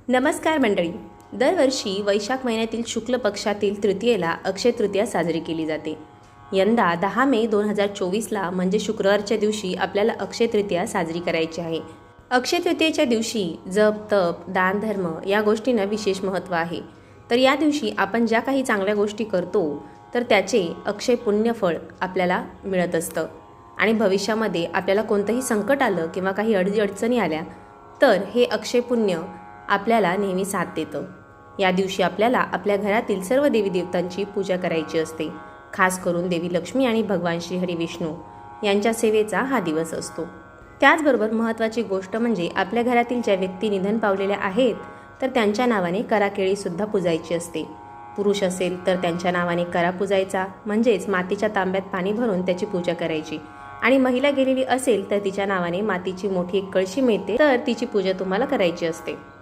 नमस्कार मंडळी. दरवर्षी वैशाख महिन्यातील शुक्ल पक्षातील तृतीयेला अक्षय तृतीया साजरी केली जाते. यंदा 10 मे 2024ला म्हणजे शुक्रवारच्या दिवशी आपल्याला अक्षय तृतीया साजरी करायची आहे. अक्षय तृतीयेच्या दिवशी जप, तप, दान, धर्म या गोष्टींना विशेष महत्त्व आहे. तर या दिवशी आपण ज्या काही चांगल्या गोष्टी करतो तर त्याचे अक्षय पुण्यफळ आपल्याला मिळत असतं आणि भविष्यामध्ये आपल्याला कोणतंही संकट आलं किंवा काही अडचणी आल्या तर हे अक्षय पुण्य आपल्याला नेहमी साथ देतं. या दिवशी आपल्याला आपल्या घरातील सर्व देवी देवतांची पूजा करायची असते. खास करून देवी लक्ष्मी आणि भगवान श्री हरी विष्णू यांच्या सेवेचा हा दिवस असतो. त्याचबरोबर महत्त्वाची गोष्ट म्हणजे आपल्या घरातील ज्या व्यक्ती निधन पावलेल्या आहेत तर त्यांच्या नावाने करा केळीसुद्धा पूजायची असते. पुरुष असेल तर त्यांच्या नावाने करा पूजायचा, म्हणजेच मातीच्या तांब्यात पाणी भरून त्याची पूजा करायची. आणि महिला गेलेली असेल तर तिच्या नावाने मातीची मोठी एक कळशी मिळते तर तिची पूजा तुम्हाला करायची असते.